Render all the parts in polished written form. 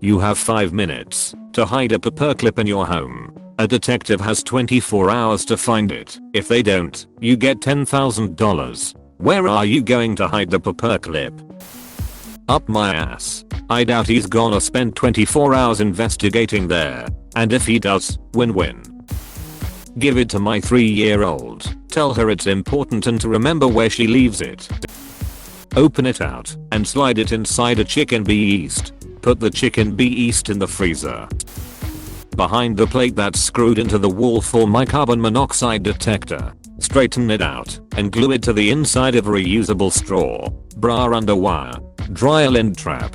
You have 5 minutes to hide a paperclip in your home. A detective has 24 hours to find it. If they don't, you get $10,000. Where are you going to hide the paperclip? Up my ass. I doubt he's gonna spend 24 hours investigating there. And if he does, win-win. Give it to my 3-year-old. Tell her it's important and to remember where she leaves it. Open it out and slide it inside a chicken beast. Put the chicken beast in the freezer. Behind the plate that's screwed into the wall for my carbon monoxide detector. Straighten it out and glue it to the inside of a reusable straw, bra under wire, dryer lint trap.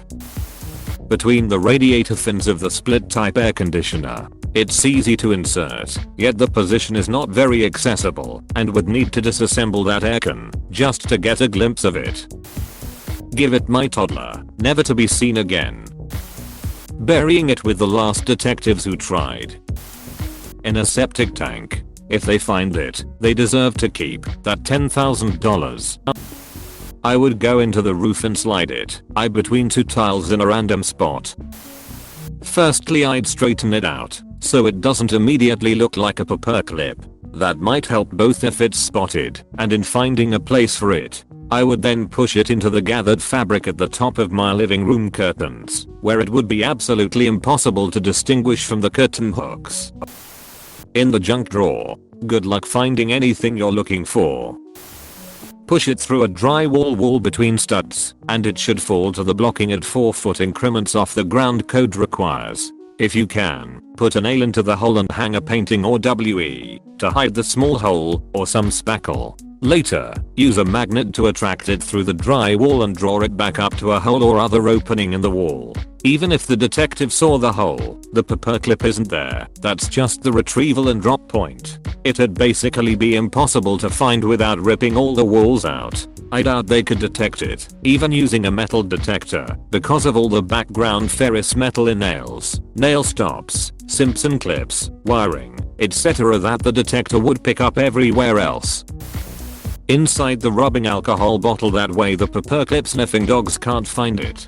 Between the radiator fins of the split type air conditioner. It's easy to insert, yet the position is not very accessible and would need to disassemble that aircon just to get a glimpse of it. Give it my toddler, never to be seen again. Burying it with the last detectives who tried. In a septic tank. If they find it, they deserve to keep that $10,000. I would go into the roof and slide it between 2 tiles in a random spot. Firstly, I'd straighten it out so it doesn't immediately look like a paperclip. That might help both if it's spotted and in finding a place for it. I would then push it into the gathered fabric at the top of my living room curtains, where it would be absolutely impossible to distinguish from the curtain hooks. In the junk drawer. Good luck finding anything you're looking for. Push it through a drywall wall between studs, and it should fall to the blocking at 4-foot increments off the ground code requires. If you can, put a nail into the hole and hang a painting or WE to hide the small hole or some spackle. Later, use a magnet to attract it through the drywall and draw it back up to a hole or other opening in the wall. Even if the detective saw the hole, the paperclip isn't there. That's just the retrieval and drop point. It'd basically be impossible to find without ripping all the walls out. I doubt they could detect it, even using a metal detector, because of all the background ferrous metal in nails, nail stops, Simpson clips, wiring, etc. that the detector would pick up everywhere else. Inside the rubbing alcohol bottle, that way the paperclip sniffing dogs can't find it.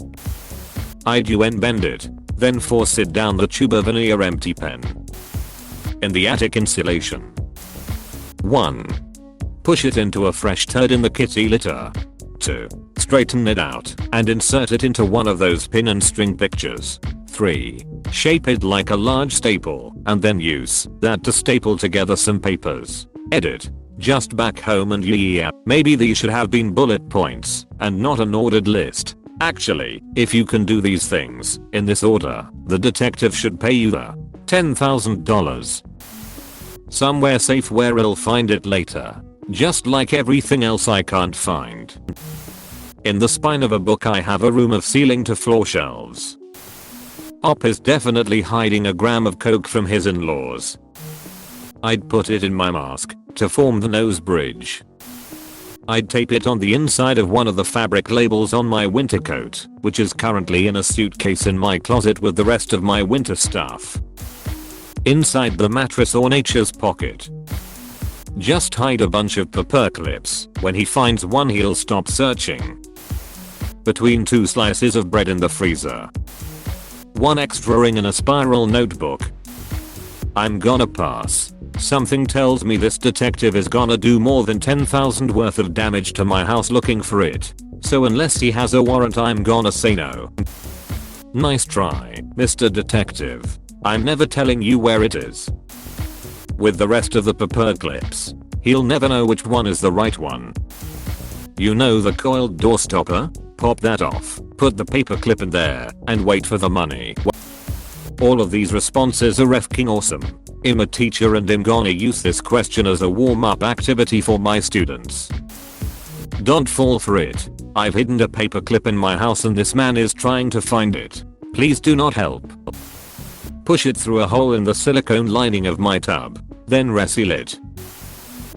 I'd bend it, then force it down the tube of an ear empty pen. In the attic insulation. 1. Push it into a fresh turd in the kitty litter. 2. Straighten it out and insert it into one of those pin and string pictures. 3. Shape it like a large staple and then use that to staple together some papers. Edit. Just back home and yeah, maybe these should have been bullet points and not an ordered list. Actually, if you can do these things in this order, the detective should pay you the $10,000. Somewhere safe where he'll find it later. Just like everything else I can't find. In the spine of a book I have a room of ceiling to floor shelves. Op is definitely hiding a gram of coke from his in-laws. I'd put it in my mask to form the nose bridge. I'd tape it on the inside of one of the fabric labels on my winter coat, which is currently in a suitcase in my closet with the rest of my winter stuff. Inside the mattress or nature's pocket. Just hide a bunch of paperclips. When he finds one, he'll stop searching. Between 2 slices of bread in the freezer. 1 extra ring in a spiral notebook. I'm gonna pass. Something tells me this detective is gonna do more than $10,000 worth of damage to my house looking for it. So unless he has a warrant, I'm gonna say no. Nice try, Mr. Detective. I'm never telling you where it is. With the rest of the paperclips, he'll never know which one is the right one. You know the coiled door stopper? Pop that off, put the paperclip in there, and wait for the money. All of these responses are f***ing awesome. I'm a teacher and I'm gonna use this question as a warm-up activity for my students. Don't fall for it. I've hidden a paperclip in my house and this man is trying to find it. Please do not help. Push it through a hole in the silicone lining of my tub, then reseal it.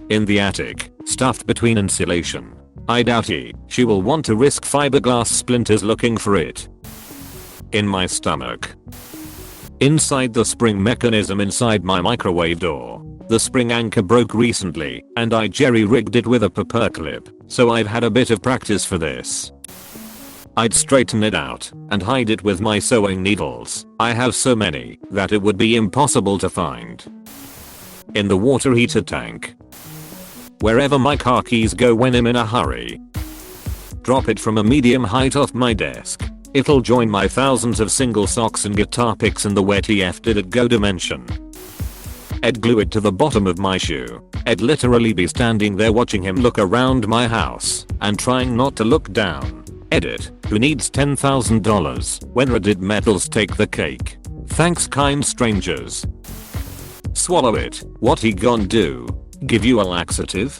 In the attic, stuffed between insulation. I doubt she will want to risk fiberglass splinters looking for it. In my stomach. Inside the spring mechanism inside my microwave door. The spring anchor broke recently and I jerry-rigged it with a paperclip, so I've had a bit of practice for this. I'd straighten it out and hide it with my sewing needles. I have so many that it would be impossible to find. In the water heater tank. Wherever my car keys go when I'm in a hurry. Drop it from a medium height off my desk. It'll join my thousands of single socks and guitar picks in the where TF did it go dimension. I'd glue it to the bottom of my shoe. I'd literally be standing there watching him look around my house and trying not to look down. Edit, who needs $10,000 when Reddit metals take the cake? Thanks kind strangers. Swallow it, what he gon' do? Give you a laxative?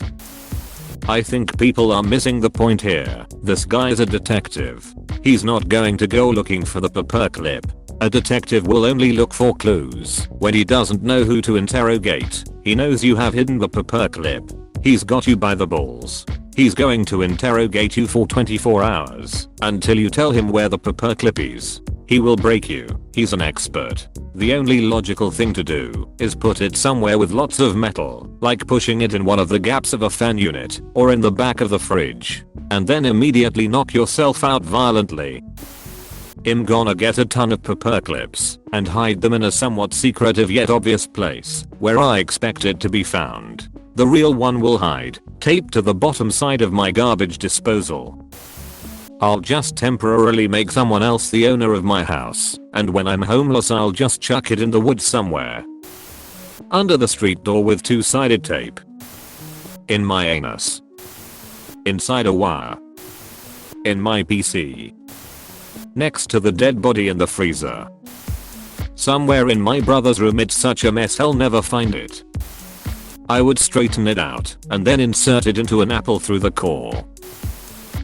I think people are missing the point here. This guy's a detective. He's not going to go looking for the paperclip. A detective will only look for clues when he doesn't know who to interrogate. He knows you have hidden the paperclip. He's got you by the balls. He's going to interrogate you for 24 hours until you tell him where the paperclip is. He will break you. He's an expert. The only logical thing to do is put it somewhere with lots of metal, like pushing it in one of the gaps of a fan unit or in the back of the fridge, and then immediately knock yourself out violently. I'm gonna get a ton of paperclips and hide them in a somewhat secretive yet obvious place where I expect it to be found. The real one will hide, taped to the bottom side of my garbage disposal. I'll just temporarily make someone else the owner of my house, and when I'm homeless I'll just chuck it in the woods somewhere. Under the street door with two-sided tape. In my anus. Inside a wire. In my PC. Next to the dead body in the freezer. Somewhere in my brother's room. It's such a mess he'll never find it. I would straighten it out and then insert it into an apple through the core.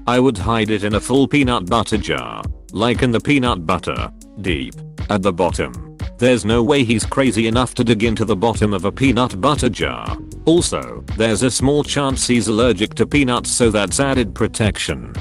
I would hide it in a full peanut butter jar, like in the peanut butter, deep, at the bottom. There's no way he's crazy enough to dig into the bottom of a peanut butter jar. Also, there's a small chance he's allergic to peanuts, so that's added protection.